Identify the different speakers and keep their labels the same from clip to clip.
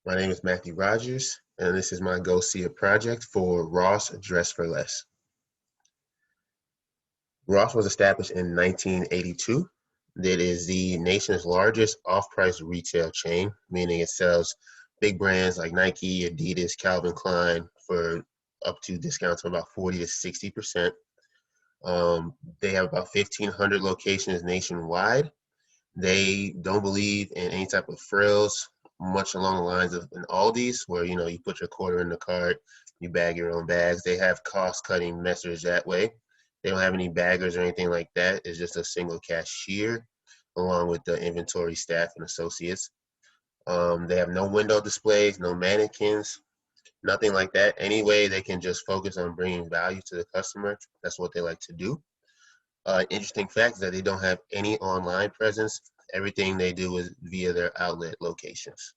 Speaker 1: My name is Matthew Rogers, and this is my Go See It project for Ross Dress for Less. Ross was established in 1982. It is the nation's largest off-price retail chain, meaning it sells big brands like Nike, Adidas, Calvin Klein for up to discounts of about 40 to 60%. They have about 1,500 locations nationwide. They don't believe in any type of frills, much along the lines of an Aldi's, where you put your quarter in the cart, you bag your own bags. They have cost-cutting message that way. They don't have any baggers or anything like that. It's just a single cashier, along with the inventory staff and associates. They have no window displays, no mannequins, nothing like that. Anyway, they can just focus on bringing value to the customer. That's what they like to do. Interesting fact is that they don't have any online presence. Everything they do is via their outlet locations.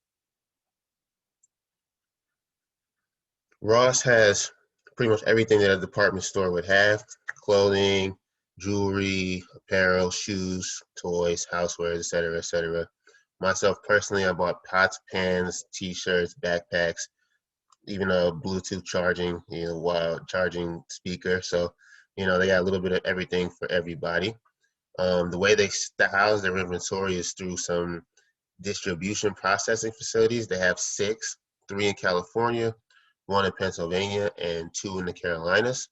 Speaker 1: Ross has pretty much everything that a department store would have: clothing, jewelry, apparel, shoes, toys, housewares, etc., etc. Myself personally, I bought pots, pans, t-shirts, backpacks, even a Bluetooth charging, while charging speaker. So, they got a little bit of everything for everybody. The way they house their inventory is through some distribution processing facilities. They have six, three in California, one in Pennsylvania, and two in the Carolinas.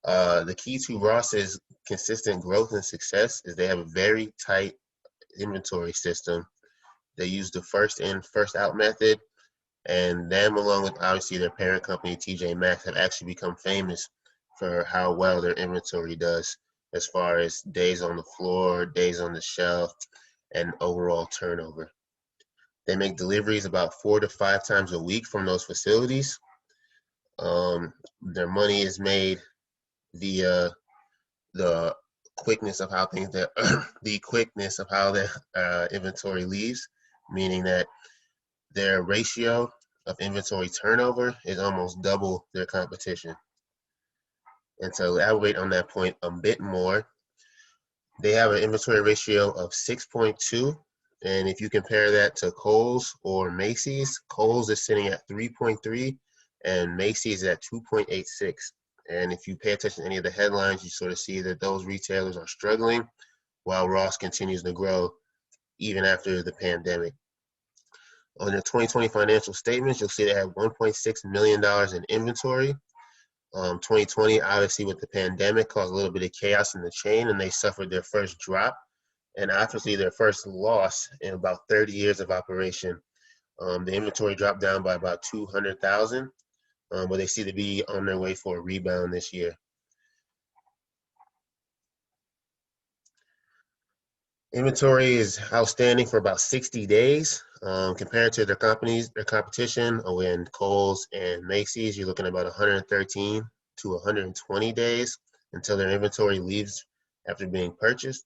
Speaker 1: The key to Ross's consistent growth and success is they have a very tight inventory system. They use the first in, first out method, and them, along with obviously their parent company, TJ Maxx, have actually become famous for how well their inventory does as far as days on the floor, days on the shelf, and overall turnover. They make deliveries about 4 to 5 times a week from those facilities. Their money is made via the quickness of how things that the quickness of how their inventory leaves, meaning that their ratio of inventory turnover is almost double their competition. And to elaborate on that point a bit more, they have an inventory ratio of 6.2. And if you compare that to Kohl's or Macy's, Kohl's is sitting at 3.3 and Macy's is at 2.86. And if you pay attention to any of the headlines, you sort of see that those retailers are struggling while Ross continues to grow even after the pandemic. On their 2020 financial statements, you'll see they have $1.6 million in inventory. 2020, obviously, with the pandemic, caused a little bit of chaos in the chain, and they suffered their first drop and obviously their first loss in about 30 years of operation. The inventory dropped down by about 200,000, but they seem to be on their way for a rebound this year. Inventory is outstanding for about 60 days. Compared to their competition, when Kohl's and Macy's, you're looking at about 113 to 120 days until their inventory leaves after being purchased.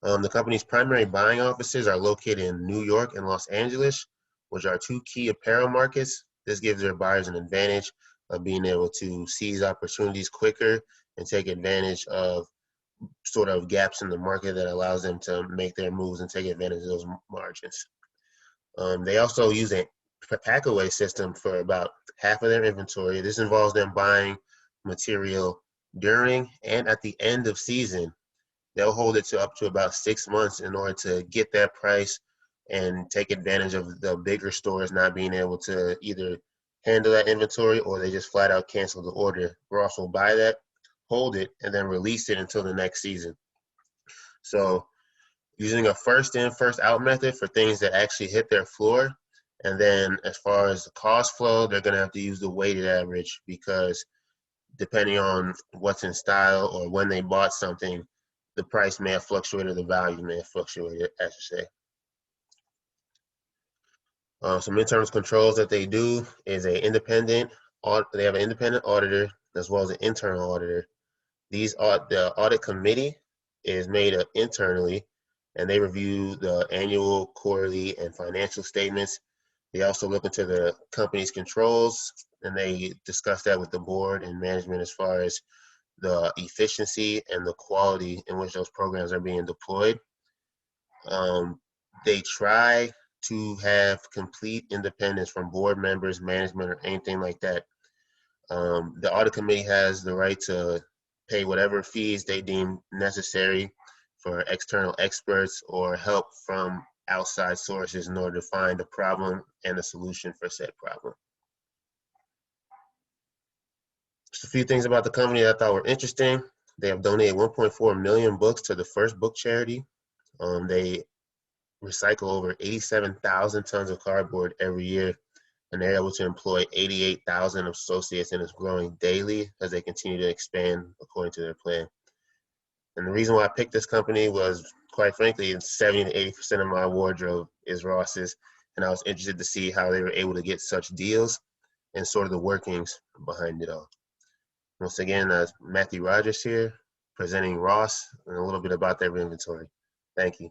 Speaker 1: The company's primary buying offices are located in New York and Los Angeles, which are two key apparel markets. This gives their buyers an advantage of being able to seize opportunities quicker and take advantage of sort of gaps in the market that allows them to make their moves and take advantage of those margins. They also use a pack-away system for about half of their inventory. This involves them buying material during and at the end of season. They'll hold it to up to about 6 months in order to get that price and take advantage of the bigger stores not being able to either handle that inventory or they just flat out cancel the order. Ross will buy that, hold it, and then release it until the next season. So using a first in, first out method for things that actually hit their floor. And then as far as the cost flow, they're going to have to use the weighted average because depending on what's in style or when they bought something, the price may have fluctuated, the value may have fluctuated, I should say. Some internal controls that they do is they have an independent auditor as well as an internal auditor. The audit committee is made up internally, and they review the annual, quarterly, and financial statements. They also look into the company's controls, and they discuss that with the board and management as far as the efficiency and the quality in which those programs are being deployed. They try to have complete independence from board members, management, or anything like that. The audit committee has the right to pay whatever fees they deem necessary for external experts or help from outside sources in order to find a problem and a solution for said problem. Just a few things about the company that I thought were interesting. They have donated 1.4 million books to the First Book Charity. They recycle over 87,000 tons of cardboard every year, and they're able to employ 88,000 associates, and it's growing daily as they continue to expand according to their plan. And the reason why I picked this company was, quite frankly, 70 to 80% of my wardrobe is Ross's, and I was interested to see how they were able to get such deals and sort of the workings behind it all. Once again, Matthew Rogers here, presenting Ross and a little bit about their inventory. Thank you.